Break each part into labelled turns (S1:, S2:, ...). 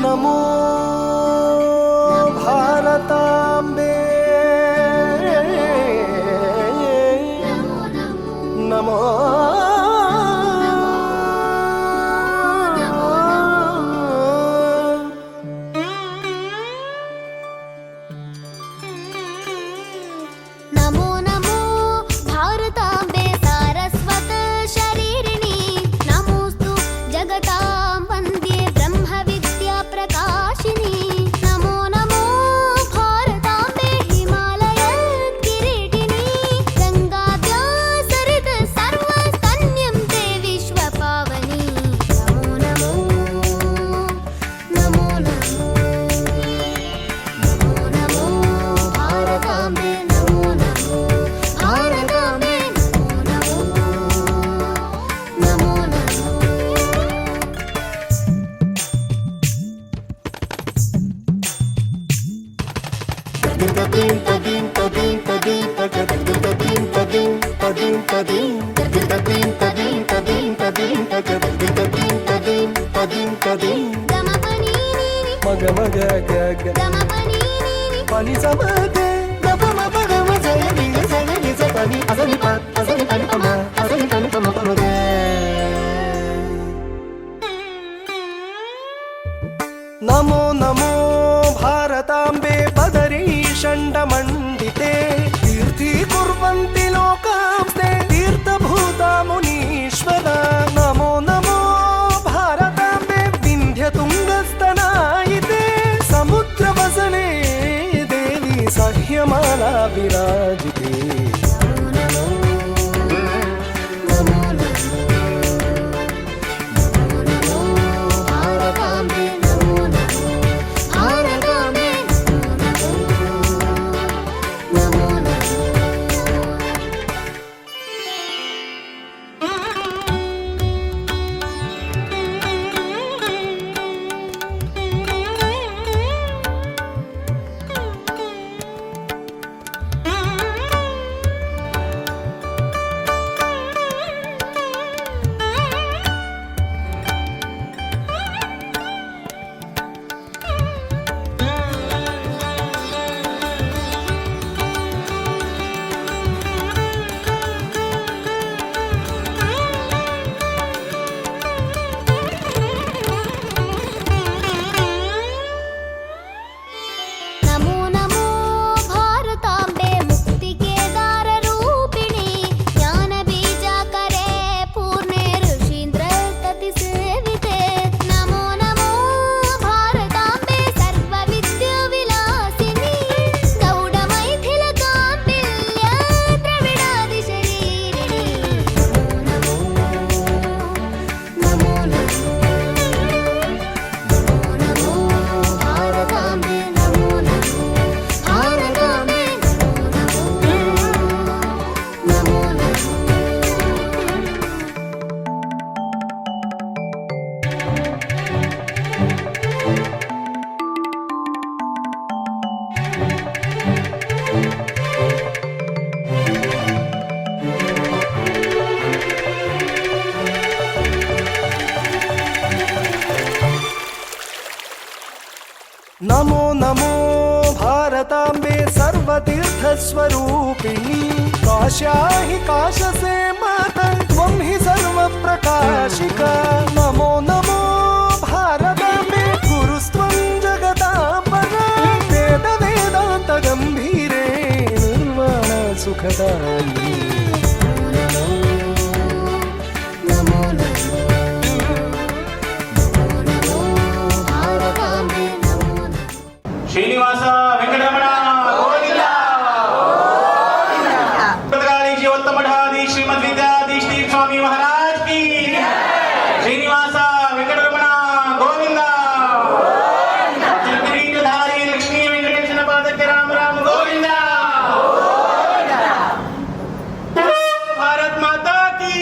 S1: नमो भारतांबे नमो नमो नमो भारतांबे बदरी षण्डमण्डिते तीर्थीकुर्वन्ति लोकांस्ते तीर्थभूता मुनीश्वरा नमो नमो भारतांबे विन्ध्यतुङ्गस्तनायिते समुद्रवसने देवी सह्यमाला विराजिते नमो नमो भारतांबे सर्वतीर्थस्वरूपिणी काश्या हि काशसे माता त्वं हि सर्वप्रकाशिका नमो नमो भारतांबे गुरुस्त्वं जगदांबरा वेद वेदान्त गम्भीरे निर्वाण सुखदायिनी
S2: ಶ್ರೀನಿವಾಸ ವೆಂಕಟರಮಣ ಗೋವಿಂದ ಪುತ್ರಗಾಳಿ ಜೀವೋತ್ತಮಠಾಧೀಶ್ ಶ್ರೀಮದ್ ವಿದ್ಯಾಧೀಶ್ ತೀರ್ಥ ಸ್ವಾಮಿ ಮಹಾರಾಜ್ ಕಿ ಶ್ರೀನಿವಾಸ ವೆಂಕಟರಮಣ ಗೋವಿಂದ ಕಿರೀಟಧಾರಿ ಲಕ್ಷ್ಮೀ ವೆಂಕಟೇಶನ ಪಾದಕ್ಕೆ ರಾಮ ರಾಮ ಗೋವಿಂದ ಭಾರತ್ ಮಾತಾ ಕಿ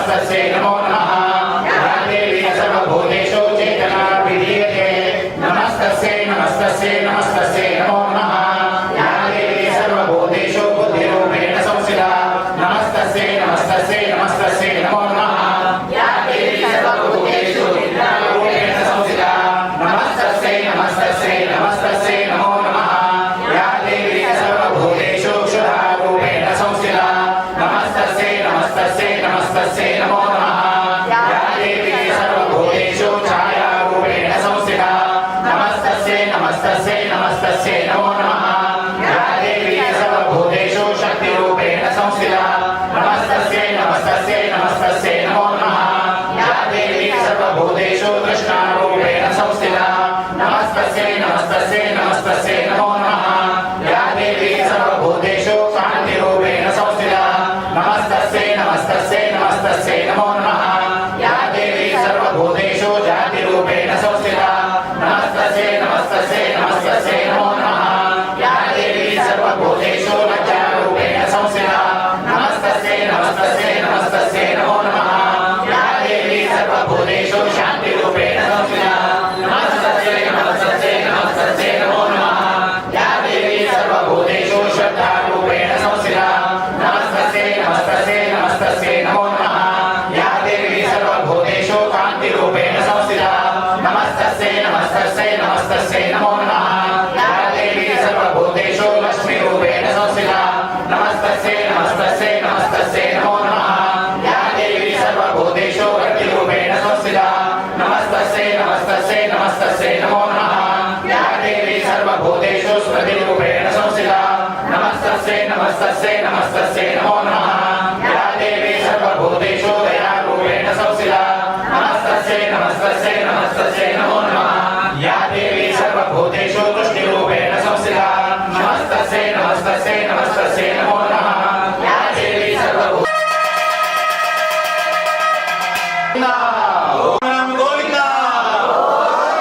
S2: नमस्तस्यै नमो नमः या देवी सर्वभूतेषु चेतना विधीयते नमस्तस्यै नमस्तस्यै नमस्तस्यै नमो नमः या देवी सर्वभूतेषु बुद्धिरूपेण संस्थिता नमस्तस्यै नमस्तस्यै नमस्तस्यै नमो नमः या देवी सर्वभूतेषु निद्रारूपेण संस्थिता नमस्तस्यै नमस्तस्यै नमस्तस्यै नमो नमः या देवी सर्वभूतेषु क्षुधारूपेण संस्थिता नमस्तस्यै नमस्तस्यै नमस्तस्यै नमो नमः या देवी सर्वभूतेषु छायारूपेण संस्थिता नमस्तस्यै नमस्तस्यै नमस्तस्यै नमो नमः या देवी सर्वभूतेषु शक्तिरूपेण संस्थिता नमस्तस्यै नमस्तस्यै नमस्तस्यै नमो नमः या देवी सर्वभूतेषु कृष्णारूपेण संस्थिता नमस्तस्यै नमस्तस्यै नमस्तस्यै नमो नमः या देवी सर्वभूतेषु कान्तिरूपेण संस्थिता नमस्तस्यै नमस्तस्यै नमस्तस्यै नमो नमः या देवी सर्वभूतेषु जातिरूपेण संस्थिता नमस्तस्यै नमस्तस्यै नमस्तस्यै नमो नमः या देवी सर्वभूतेषु लज्जारूपेण संस्थिता नमस्तस्यै नमस्तस्यै नमस्तस्यै नमो नमः या देवी सर्वभूतेषु शान्तिरूपेण संस्थिता नमस्तस्यै नमस्तस्यै नमस्तस्यै नमो नमः या देवी सर्वभूतेषु श्रद्धारूपेण संस्थिता नमस्तस्यै नमस्तस्यै नमस्तस्यै नमो नमः या देवी सर्वभूतेषु कान्तिरूपेण संस्थिता नमस्तस्यै नमस्तस्यै नमस्तस्यै नमो नमः या देवी सर्वभूतेषु लक्ष्मीरूपेण संस्थिता नमस्तस्यै नमस्तस्यै नमस्तस्यै नमो नमः या देवी सर्वभूतेषु भक्तिरूपेण संस्थिता नमस्तस्यै नमस्तस्यै नमस्तस्यै नमो नमः या देवी सर्वभूतेषु स्मृतिरूपेण संस्थिता नमस्तस्यै नमस्तस्यै नमस्तस्यै नमो नमः या देवी सर्वभूतेषु दयारूपेण संस्थिता नमस्तस्यै नमस्तस्यै नमस्तस्यै नमो नमः या देवी सर्वभूतेषु तुष्टिरूपेण संस्थिता नमस्तस्यै नमस्तस्यै नमस्तस्यै नमो नमः या देवी सर्वभूतेषु राम गोविंद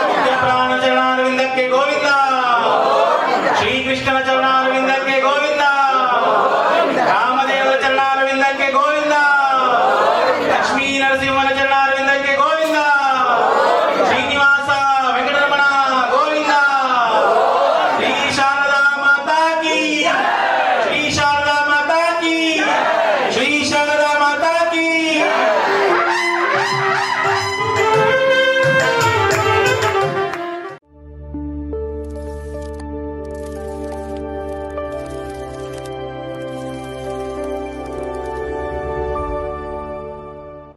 S2: नित्य प्राण चरणारविंदಕ್ಕೆ ಗೋವಿಂದ ಶ್ರೀ ಕೃಷ್ಣನ ಚರಣಾರವಿಂದಕ್ಕೆ ಗೋವಿಂದ ರಾಮದೇವರ ಚರಣಾರವಿಂದಕ್ಕೆ ಗೋವಿಂದ ಲಕ್ಷ್ಮೀ ನರಸಿಂಹನ